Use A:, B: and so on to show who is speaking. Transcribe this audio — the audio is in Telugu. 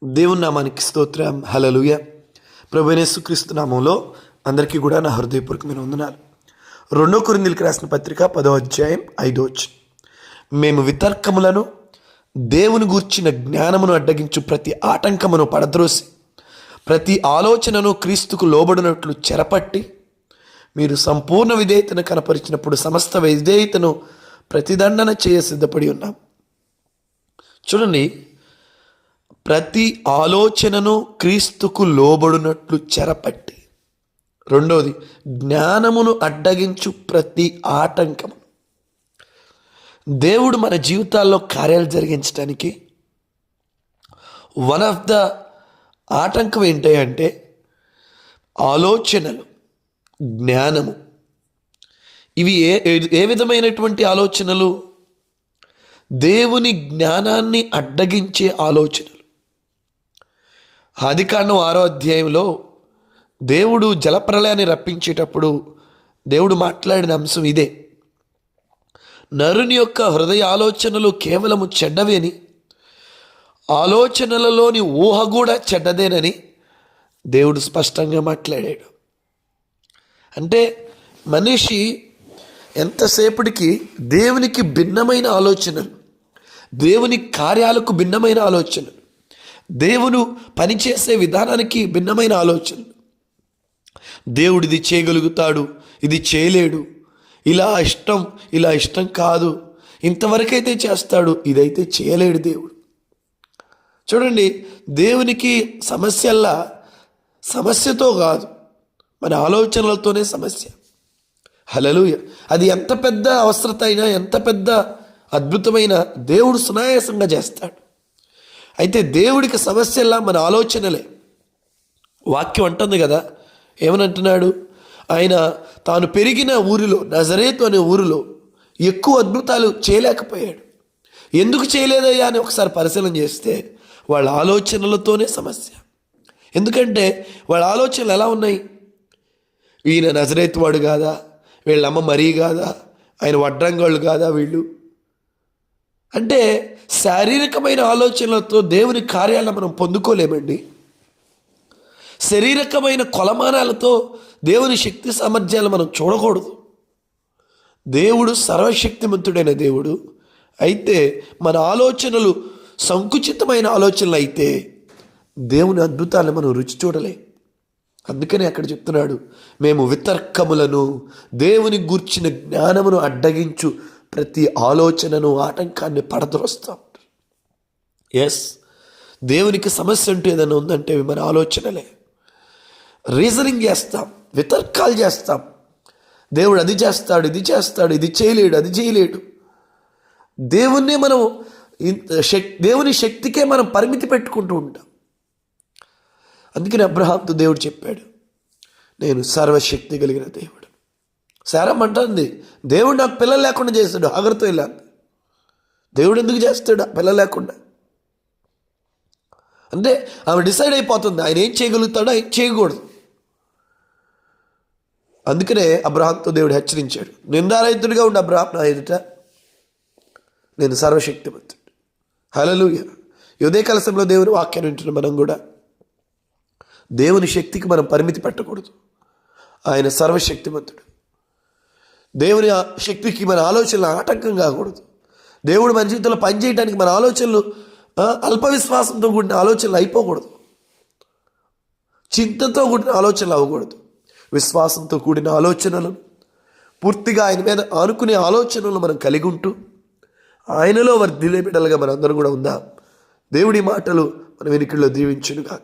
A: దేవుని నామానికి స్తోత్రం. హల్లెలూయా. ప్రభువైన యేసుక్రీస్తు నామంలో అందరికీ కూడా నా హృదయపూర్వకమైన వందనాలు. 2 కొరింథీయులకు రాసిన పత్రిక 10వ అధ్యాయం 5వ వచనం. మేము వితర్కములను దేవుని గూర్చిన జ్ఞానమును అడ్డగించు ప్రతి ఆటంకమును పడద్రోసి ప్రతి ఆలోచనను క్రీస్తుకు లోబడినట్లు చెరపట్టి మీరు సంపూర్ణ విధేయతను కనపరిచినప్పుడు సమస్త విధేయతను ప్రతిదండన చేయ సిద్ధపడి ఉన్నాం. చూడండి, ప్రతి ఆలోచనను క్రీస్తుకు లోబడినట్లు చెరపట్టి, రెండవది జ్ఞానమును అడ్డగించు ప్రతి ఆటంకము. దేవుడు మన జీవితాల్లో కార్యాలు జరిగించడానికి వన్ ఆఫ్ ద ఆటంకం ఏంటి అంటే ఆలోచనలు, జ్ఞానము. ఇవి ఏ విధమైనటువంటి ఆలోచనలు? దేవుని జ్ఞానాన్ని అడ్డగించే ఆలోచనలు. ఆదికాండం 6వ అధ్యాయంలో దేవుడు జలప్రళయాన్ని రప్పించేటప్పుడు దేవుడు మాట్లాడిన అంశం ఇదే. నరుని యొక్క హృదయ ఆలోచనలు కేవలము చెడ్డవే అని, ఆలోచనలలోని ఊహ కూడా చెడ్డదేనని దేవుడు స్పష్టంగా మాట్లాడాడు. అంటే మనిషి ఎంతసేపటికి దేవునికి భిన్నమైన ఆలోచనలు, దేవుని కార్యాలకు భిన్నమైన ఆలోచనలు, దేవుడు పనిచేసే విధానానికి భిన్నమైన ఆలోచనలు, దేవుడు ఇది చేయగలుగుతాడు, ఇది చేయలేడు, ఇలా ఇష్టం కాదు, ఇంతవరకైతే చేస్తాడు, ఇదైతే చేయలేడు దేవుడు. చూడండి, దేవునికి సమస్యల్లా సమస్యతో కాదు, మన ఆలోచనలతోనే సమస్య. హల్లెలూయా. అది ఎంత పెద్ద అవసరత అయినా, ఎంత పెద్ద అద్భుతమైన దేవుడు సునాయాసంగా చేస్తాడు. అయితే దేవుడికి సమస్యల్లా మన ఆలోచనలే. వాక్యం అంటుంది కదా, ఏమనంటున్నాడు? ఆయన తాను పెరిగిన ఊరిలో, నజరేతు అనే ఊరిలో ఎక్కువ అద్భుతాలు చేయలేకపోయాడు. ఎందుకు చేయలేదయ్యా అని ఒకసారి పరిశీలన చేస్తే వాళ్ళ ఆలోచనలతోనే సమస్య. ఎందుకంటే వాళ్ళ ఆలోచనలు ఎలా ఉన్నాయి? ఈయన నజరేతు వాడు కాదా, వీళ్ళమ్మ మరీ కాదా, ఆయన వడ్రంగాళ్ళు కాదా వీళ్ళు? అంటే శారీరకమైన ఆలోచనలతో దేవుని కార్యాలను మనం పొందుకోలేమండి. శారీరకమైన కొలమానాలతో దేవుని శక్తి సామర్థ్యాలు మనం చూడకూడదు. దేవుడు సర్వశక్తిమంతుడైన దేవుడు. అయితే మన ఆలోచనలు సంకుచితమైన ఆలోచనలు అయితే దేవుని అద్భుతాలను మనం రుచి చూడలే. అందుకని అక్కడ చెప్తున్నాడు, మేము వితర్కములను దేవుని గూర్చిన జ్ఞానమును అడ్డగించు ప్రతి ఆలోచనను, ఆటంకాన్ని పడద్రోస్తాం. ఎస్, దేవునికి సమస్య అంటూ ఏదైనా ఉందంటే మన ఆలోచనలే. రీజనింగ్ చేస్తాం, వితర్కాలు చేస్తాం. దేవుడు అది చేస్తాడు, ఇది చేస్తాడు, ఇది చేయలేడు, అది చేయలేడు. దేవుణ్ణి మనం దేవుని శక్తికే మనం పరిమితి పెట్టుకుంటూ ఉంటాం. అందుకని అబ్రహాంతో దేవుడు చెప్పాడు, నేను సర్వశక్తి కలిగిన దేవుడు. శారమ్మ అంటుంది, దేవుడు నాకు పిల్లలు లేకుండా చేస్తాడు, హాగరుతో ఇలా. దేవుడు ఎందుకు చేస్తాడు పిల్లలు లేకుండా? అంటే ఆమె డిసైడ్ అయిపోతుంది, ఆయన ఏం చేయగలుగుతాడో ఆయన చేయకూడదు. అందుకనే అబ్రహాంతో దేవుడు హెచ్చరించాడు, నిందారహితుడిగా ఉండి అబ్రహాం నా ఎదుట నేను సర్వశక్తిమంతుడు. హల్లెలూయా. ఉదయకాల సమయంలో దేవుని వాక్యాన్ని వింటున్న మనం కూడా దేవుని శక్తికి మనం పరిమితి పెట్టకూడదు. ఆయన సర్వశక్తిమంతుడు. దేవుని శక్తికి మన ఆలోచనలు ఆటంకం కాకూడదు. దేవుడు మన జీవితంలో పనిచేయడానికి మన ఆలోచనలు అల్ప విశ్వాసంతో కూడిన ఆలోచనలు అయిపోకూడదు. చింతతో కూడిన ఆలోచనలు అవ్వకూడదు. విశ్వాసంతో కూడిన ఆలోచనలు, పూర్తిగా ఆయన మీద ఆనుకునే ఆలోచనలు మనం కలిగి ఉంటూ ఆయనలో వర్ధిల్లే బిడ్డలుగా మనందరం కూడా ఉందాం. దేవుడి మాటలు మన వెనుకల్లో దీవించునుగా.